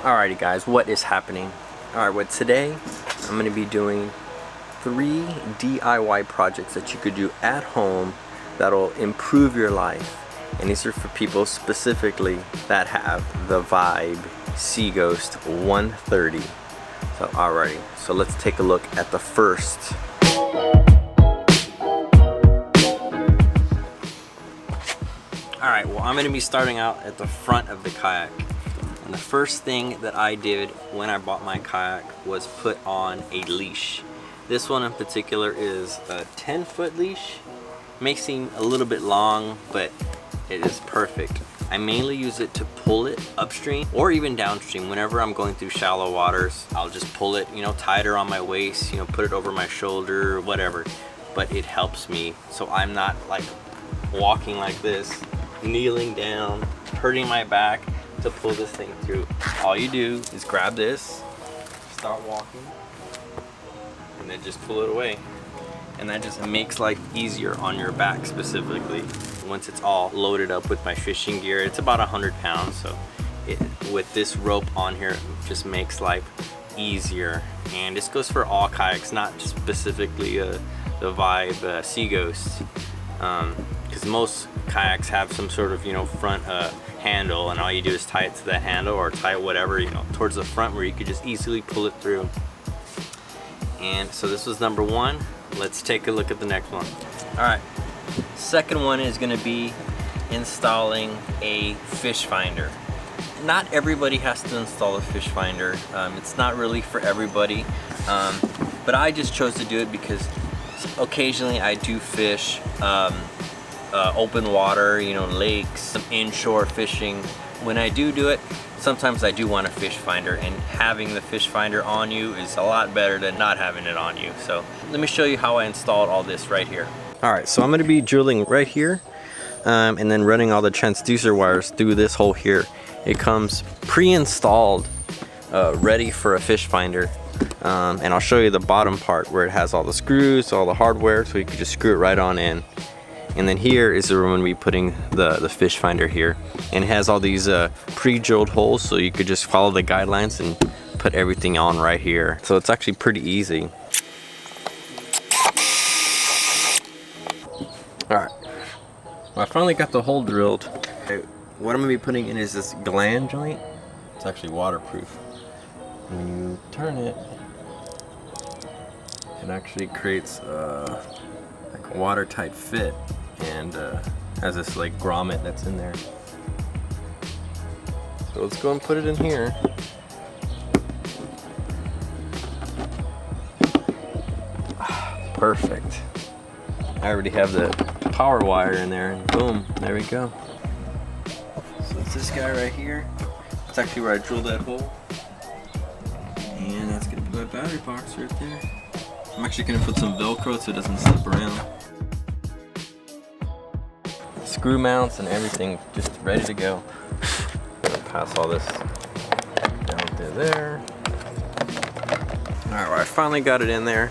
Alrighty guys, what is happening? Alright, well today I'm going to be doing 3 DIY projects that you could do at home that'll improve your life. And these are for people specifically that have the Vibe Seaghost 130. So alrighty, so let's take a look at the first. Alright, well I'm going to be starting out at the front of the kayak. And the first thing that I did when I bought my kayak was put on a leash. This one in particular is a 10-foot leash. May seem a little bit long, but it is perfect. I mainly use it to pull it upstream or even downstream. Whenever I'm going through shallow waters, I'll just pull it, tighter on my waist, put it over my shoulder, whatever. But it helps me, so I'm not like walking like this, kneeling down, hurting my back to pull this thing through. All you do is grab this, start walking, and then just pull it away. And that just makes life easier on your back specifically. Once it's all loaded up with my fishing gear, it's about 100 pounds, so with this rope on here, it just makes life easier. And this goes for all kayaks, not just specifically the Vibe Seaghost, because most kayaks have some sort of front handle, and all you do is tie it to the handle or tie it whatever towards the front where you could just easily pull it through. And so this was number 1. Let's take a look at the next one. Alright, second one is going to be installing a fish finder. Not everybody has to install a fish finder. It's not really for everybody, but I just chose to do it because occasionally I do fish open water, lakes, some inshore fishing. When I do it, sometimes I do want a fish finder, and having the fish finder on you is a lot better than not having it on you. So let me show you how I installed all this right here. Alright, so I'm going to be drilling right here and then running all the transducer wires through this hole here. It comes pre-installed, ready for a fish finder. And I'll show you the bottom part where it has all the screws, all the hardware, so you can just screw it right on in. And then here is where I'm going to be putting the fish finder here. And it has all these pre-drilled holes, so you could just follow the guidelines and put everything on right here. So it's actually pretty easy. Alright, well, I finally got the hole drilled. Okay, what I'm going to be putting in is this Gland Joint. It's actually waterproof. When you turn it, it actually creates like a watertight fit, and has this like grommet that's in there. So let's go and put it in here. Perfect. I already have the power wire in there, and boom, there we go. So it's this guy right here. It's actually where I drilled that hole. And that's gonna be my battery box right there. I'm actually gonna put some Velcro so it doesn't slip around. Screw mounts and everything just ready to go. Pass all this down through there. Alright, well, I finally got it in there.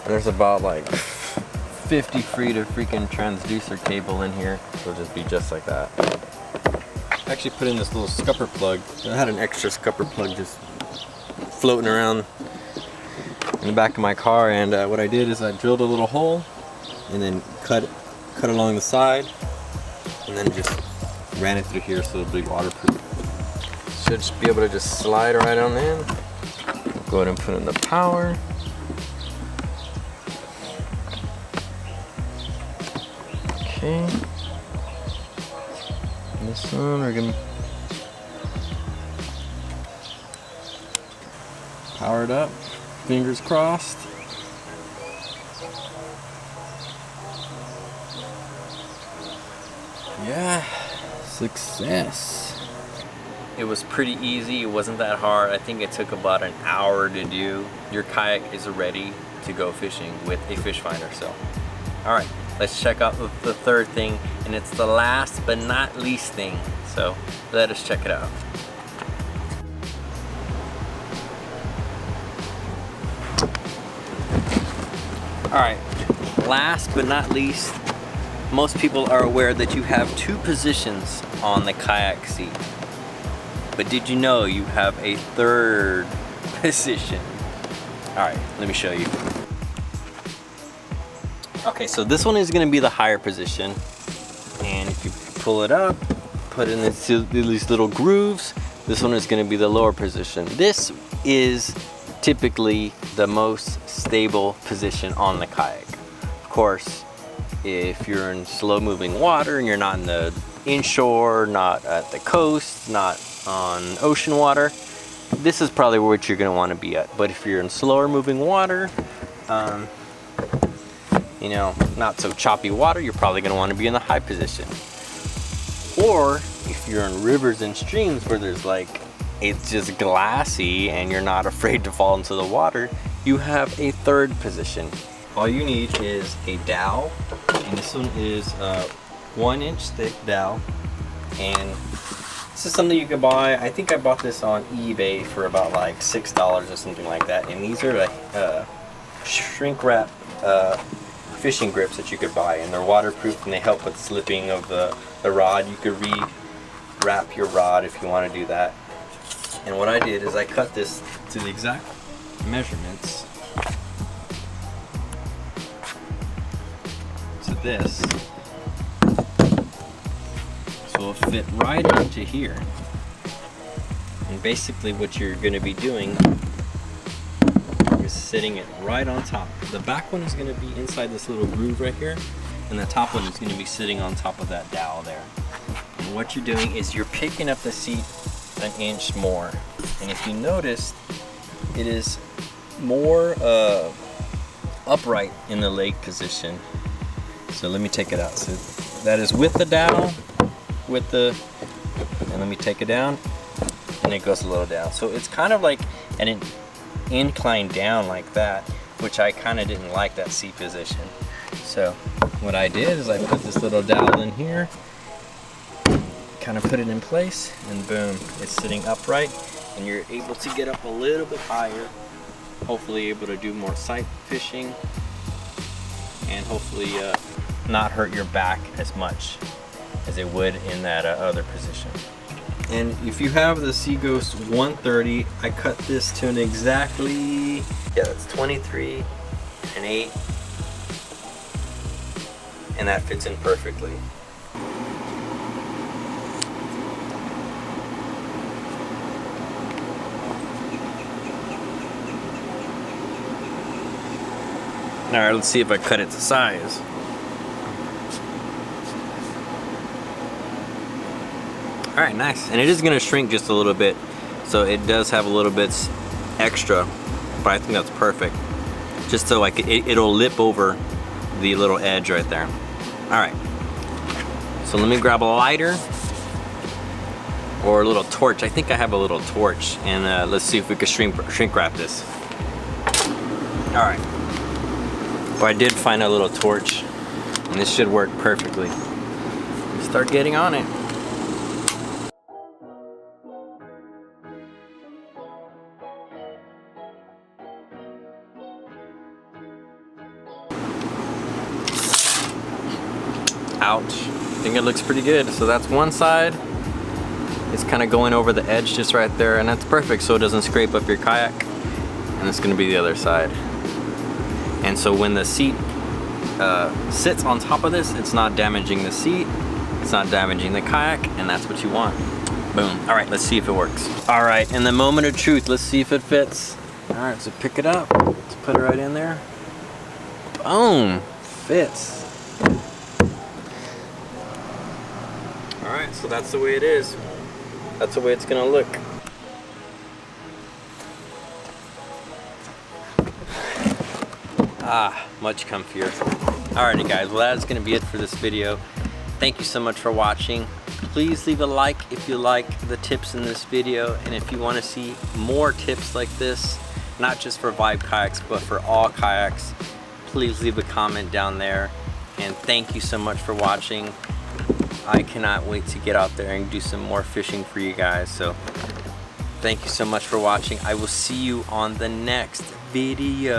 There's about like 50 feet of freaking transducer cable in here. So it'll just be just like that. I actually put in this little scupper plug. I had an extra scupper plug just floating around in the back of my car, and what I did is I drilled a little hole and then cut along the side, and then just ran it through here so it'll be waterproof. Should just be able to just slide right on in. Go ahead and put in the power. Okay. And this one we're gonna power it up. Fingers crossed. Yeah, success. It was pretty easy, it wasn't that hard. I think it took about an hour to do. Your kayak is ready to go fishing with a fish finder. So, all right, let's check out the third thing, and it's the last but not least thing. So let us check it out. Alright, last but not least, most people are aware that you have 2 positions on the kayak seat. But did you know you have a third position? All right, let me show you. Okay, so this one is gonna be the higher position. And if you pull it up, put it into these little grooves, this one is gonna be the lower position. This is typically the most stable position on the kayak. Of course, if you're in slow moving water and you're not in the inshore, not at the coast, not on ocean water, this is probably what you're gonna wanna be at. But if you're in slower moving water, you know, not so choppy water, you're probably gonna wanna be in the high position. Or if you're in rivers and streams where there's like, it's just glassy and you're not afraid to fall into the water, you have a third position. All you need is a dowel, and this one is a 1-inch thick dowel. And this is something you can buy. I think I bought this on eBay for about like $6 or something like that. And these are like shrink wrap fishing grips that you could buy, and they're waterproof and they help with slipping of the rod. You could re-wrap your rod if you want to do that. And what I did is I cut this to the exact measurements to this, so it'll fit right into here. And basically what you're going to be doing is sitting it right on top. The back one is going to be inside this little groove right here, and the top one is going to be sitting on top of that dowel there. And what you're doing is you're picking up the seat an inch more, and if you notice, it is more upright in the leg position. So let me take it out. So that is with the dowel, and let me take it down, and it goes a little down. So it's kind of like an incline down like that, which I kind of didn't like that seat position. So what I did is I put this little dowel in here, kind of put it in place, and boom, it's sitting upright, and you're able to get up a little bit higher, hopefully able to do more sight fishing, and hopefully not hurt your back as much as it would in that other position. And if you have the Seaghost 130, I cut this to an exactly, yeah, that's 23 and 8, and that fits in perfectly. All right, let's see if I cut it to size. All right, nice. And it is gonna shrink just a little bit, so it does have a little bit extra, but I think that's perfect. Just so it'll lip over the little edge right there. All right, so let me grab a lighter or a little torch. I think I have a little torch, and let's see if we can shrink wrap this. All right. So I did find a little torch, and this should work perfectly. Start getting on it. Ouch. I think it looks pretty good. So that's one side. It's kind of going over the edge just right there, and that's perfect so it doesn't scrape up your kayak. And it's going to be the other side. And so when the seat sits on top of this, it's not damaging the seat, it's not damaging the kayak, and that's what you want. Boom. All right, let's see if it works. All right, in the moment of truth, let's see if it fits. All right, so pick it up. Let's put it right in there. Boom, fits. All right, so that's the way it is. That's the way it's gonna look. Ah, much comfier. Alrighty guys, well that's gonna be it for this video. Thank you so much for watching. Please leave a like if you like the tips in this video, and if you want to see more tips like this, not just for Vibe kayaks, but for all kayaks, please leave a comment down there. And thank you so much for watching. I cannot wait to get out there and do some more fishing for you guys. So thank you so much for watching. I will see you on the next video.